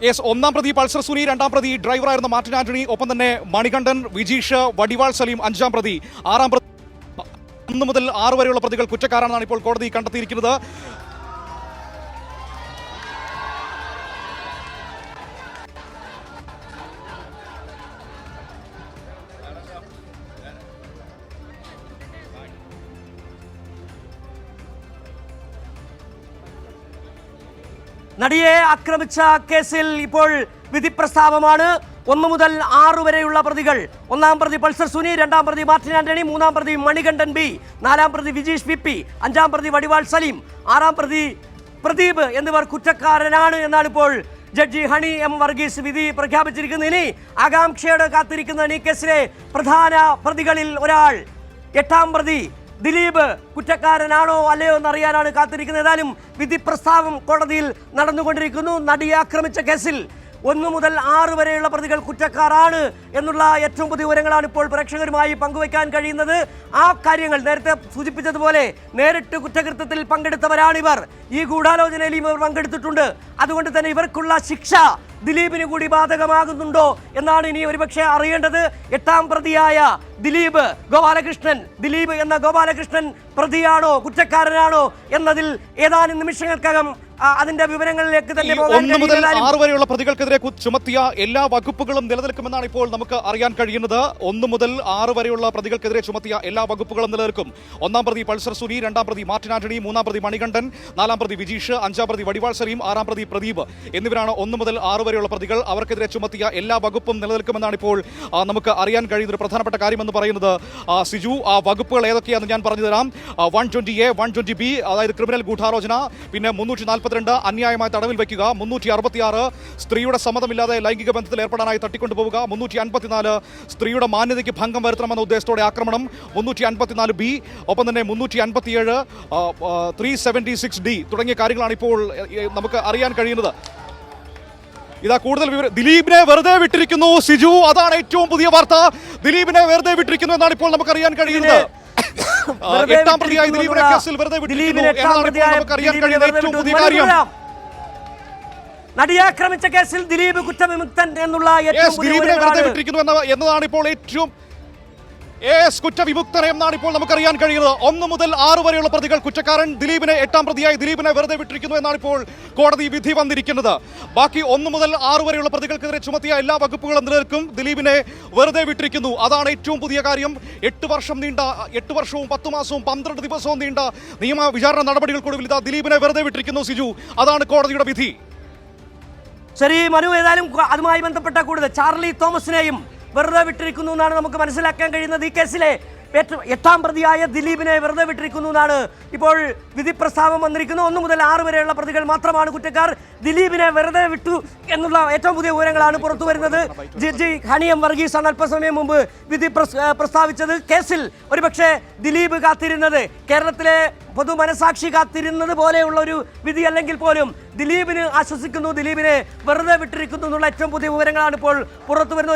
Yes, ഒന്നാം പ്രതി Pulsar Suni, രണ്ടാം പ്രതി ഡ്രൈവറായിരുന്ന മാർട്ടിൻ ആന്റണി, ഒപ്പം തന്നെ മണികണ്ഠൻ, വിജീഷ്, വടിവാൾ സലീം അഞ്ചാം പ്രതി, ആറാം പ്രതി 1 മുതൽ 6 വരെയുള്ള പ്രതികൾ കുറ്റക്കാരാണെന്നാണ് ഇപ്പോൾ കോടതി കണ്ടെത്തിയിരിക്കുന്നത്. നടിയെ ആക്രമിച്ച കേസിൽ ഇപ്പോൾ വിധി പ്രസ്താവമാണ്. 1 മുതൽ 6 വരെയുള്ള പ്രതികൾ: ഒന്നാം പ്രതി പൾസർ സുനി, രണ്ടാം പ്രതി മാർട്ടിൻ ആന്റണി, മൂന്നാം പ്രതി മണികണ്ഠൻ ബി, നാലാം പ്രതി വിജീഷ് വി പി, അഞ്ചാം പ്രതി വടിവാൾ സലീം, ആറാം പ്രതി പ്രദീപ് എന്നിവർ കുറ്റക്കാരനാണ് എന്നാണ് ഇപ്പോൾ ജഡ്ജി ഹണി എം വർഗീസ് വിധി പ്രഖ്യാപിച്ചിരിക്കുന്നത്. ഇനി ആകാംക്ഷയോടെ കാത്തിരിക്കുന്ന ഈ കേസിലെ പ്രധാന പ്രതികളിൽ ഒരാൾ 8ാം പ്രതി ദിലീപ് കുറ്റക്കാരനാണോ അല്ലയോ എന്നറിയാനാണ് കാത്തിരിക്കുന്നത്. ഏതായാലും വിധി പ്രസ്താവം കോടതിയിൽ നടന്നുകൊണ്ടിരിക്കുന്നു. നടിയെ ആക്രമിച്ച കേസിൽ 1 മുതൽ 6 വരെയുള്ള പ്രതികൾ കുറ്റക്കാരാണ് എന്നുള്ള ഏറ്റവും പുതിയ വിവരങ്ങളാണ് ഇപ്പോൾ പ്രേക്ഷകരുമായി പങ്കുവയ്ക്കാൻ കഴിയുന്നത്. ആ കാര്യങ്ങൾ നേരത്തെ സൂചിപ്പിച്ചതുപോലെ നേരിട്ട് കുറ്റകൃത്യത്തിൽ പങ്കെടുത്തവരാണിവർ. ഈ ഗൂഢാലോചനയിലും ഇവർ പങ്കെടുത്തിട്ടുണ്ട്. അതുകൊണ്ട് തന്നെ ഇവർക്കുള്ള ശിക്ഷ ദിലീപിന് കൂടി ബാധകമാകുന്നുണ്ടോ എന്നാണ് ഇനി ഒരുപക്ഷെ അറിയേണ്ടത്. 8ാം പ്രതിയായ ദിലീപ് എന്ന ഗോപാലകൃഷ്ണൻ പ്രതിയാണോ കുറ്റക്കാരനാണോ എന്നതിൽ ഏതാനും നിമിഷങ്ങൾക്കകം അതിന്റെ വിവരങ്ങളിലേക്ക് തന്നെ 1 മുതൽ 6 വരെയുള്ള പ്രതികൾക്കെതിരെ ചുമത്തിയ എല്ലാ വകുപ്പുകളും നിലനിൽക്കുമെന്നാണ് ഇപ്പോൾ നമുക്ക് അറിയാൻ കഴിയുന്നത്. 1 മുതൽ 6 വരെയുള്ള പ്രതികൾക്കെതിരെ ചുമത്തിയ എല്ലാ വകുപ്പുകളും നിലനിൽക്കും. ഒന്നാം പ്രതി പൾസർ സുനി, രണ്ടാം പ്രതി മാർട്ടിൻ ആന്റണി, മൂന്നാം പ്രതി മണികണ്ഠൻ, നാലാം പ്രതി വിജീഷ്, അഞ്ചാം പ്രതി വടിവാൾ സലീം, ആറാം പ്രതി പ്രദീപ് എന്നിവരാണ് 1 മുതൽ 6 വരെയുള്ള പ്രതികൾ. അവർക്കെതിരെ ചുമത്തിയ എല്ലാ വകുപ്പും നിലനിൽക്കുമെന്നാണ് ഇപ്പോൾ നമുക്ക് അറിയാൻ കഴിയുന്ന ഒരു പ്രധാനപ്പെട്ട കാര്യമെന്ന് പറയുന്നത്. സിജു, ആ വകുപ്പുകൾ ഏതൊക്കെയാണെന്ന് ഞാൻ പറഞ്ഞു തരാം. 120A, 120B അതായത് ക്രിമിനൽ ഗൂഢാലോചന, പിന്നെ 342 അന്യായമായി തടവിൽ വയ്ക്കുക, 366 സ്ത്രീയുടെ സമ്മതമില്ലാതെ ലൈംഗിക ബന്ധത്തിൽ ഏർപ്പെടാനായി തട്ടിക്കൊണ്ടുപോവുക, 354 സ്ത്രീയുടെ മാന്യതയ്ക്ക് ഭംഗം വരുത്തണമെന്ന ഉദ്ദേശത്തോടെ ആക്രമണം, 354B, ഒപ്പം തന്നെ 357 376D തുടങ്ങിയ കാര്യങ്ങളാണ് ഇപ്പോൾ നമുക്ക് അറിയാൻ കഴിയുന്നത്. ഇതാ കൂടുതൽ വിവരം. ദിലീപിനെ വെറുതെ വിട്ടിരിക്കുന്നു സിജു, അതാണ് ഏറ്റവും പുതിയ വാർത്ത. ദിലീപിനെ വെറുതെ വിട്ടിരിക്കുന്നു എന്നാണ് ഇപ്പോൾ നമുക്കറിയാൻ കഴിയുന്നത്. 8ാം പ്രതിയായി ദിലീപിനെ കേസിൽ വെറുതെ വിട്ടിരിക്കുന്നു എന്നാണ് ഇപ്പോൾ നമുക്കറിയാൻ കഴിയുന്ന ഏറ്റവും പുതിയ കാര്യം. നടിയെ ആക്രമിച്ച കേസിൽ ദിലീപ് കുറ്റവിമുക്തൻ എന്നുള്ള ദിലീപിനെ വെറുതെ വിട്ടിരിക്കുന്നു എന്നതാണ് ഇപ്പോൾ ഏറ്റവും കുറ്റവിമുക്തൻ എന്നാണ് ഇപ്പോൾ നമുക്കറിയാൻ കഴിയുന്നത്. 1 മുതൽ 6 വരെയുള്ള പ്രതികൾ കുറ്റക്കാരൻ, 8ാം പ്രതിയായി ദിലീപിനെ വെറുതെ വിട്ടിരിക്കുന്നു എന്നാണ് ഇപ്പോൾ കോടതി വിധി വന്നിരിക്കുന്നത്. ബാക്കി 1 മുതൽ 6 വരെയുള്ള പ്രതികൾക്കെതിരെ ചുമത്തിയ എല്ലാ വകുപ്പുകളും നിലനിൽക്കും. ദിലീപിനെ വെറുതെ വിട്ടിരിക്കുന്നു, അതാണ് ഏറ്റവും പുതിയ കാര്യം. 8 വർഷവും 10 മാസവും 12 ദിവസവും നീണ്ട നിയമ വിചാരണ നടപടികൾക്കൊടുവിൽ ഇതാ ദിലീപിനെ വെറുതെ വിട്ടിരിക്കുന്നു സിജു, അതാണ് കോടതിയുടെ വിധി. ശരി മനു, ഏതായാലും അതുമായി ബന്ധപ്പെട്ട കൂടുതൽ ചാർലി തോമസിനെയും വെറുതെ വിട്ടിരിക്കുന്നു എന്നാണ് നമുക്ക് മനസ്സിലാക്കാൻ കഴിയുന്നത്. ഈ കേസിലെ 8ാം പ്രതിയായ ദിലീപിനെ വെറുതെ വിട്ടിരിക്കുന്നു എന്നാണ് ഇപ്പോൾ വിധി പ്രസ്താവം വന്നിരിക്കുന്നത്. 1 മുതൽ 6 വരെയുള്ള പ്രതികൾ മാത്രമാണ് കുറ്റക്കാർ. ദിലീപിനെ വെറുതെ വിട്ടു എന്നുള്ള ഏറ്റവും പുതിയ വിവരങ്ങളാണ് പുറത്തു വരുന്നത്. ജഡ്ജി ഹണി എം വർഗീസാണ് അല്പസമയം മുമ്പ് വിധി പ്രസ്താവിച്ചത്. കേസിൽ ഒരുപക്ഷെ ദിലീപ് കാത്തിരുന്നത്, കേരളത്തിലെ പൊതുമനസാക്ഷി കാത്തിരുന്നത് പോലെയുള്ള ഒരു വിധി അല്ലെങ്കിൽ പോലും ദിലീപിന് ആശ്വസിക്കുന്നു, ദിലീപിനെ വെറുതെ വിട്ടിരിക്കുന്നു എന്നുള്ള ഏറ്റവും പുതിയ വിവരങ്ങളാണ് ഇപ്പോൾ പുറത്തു വരുന്നത്.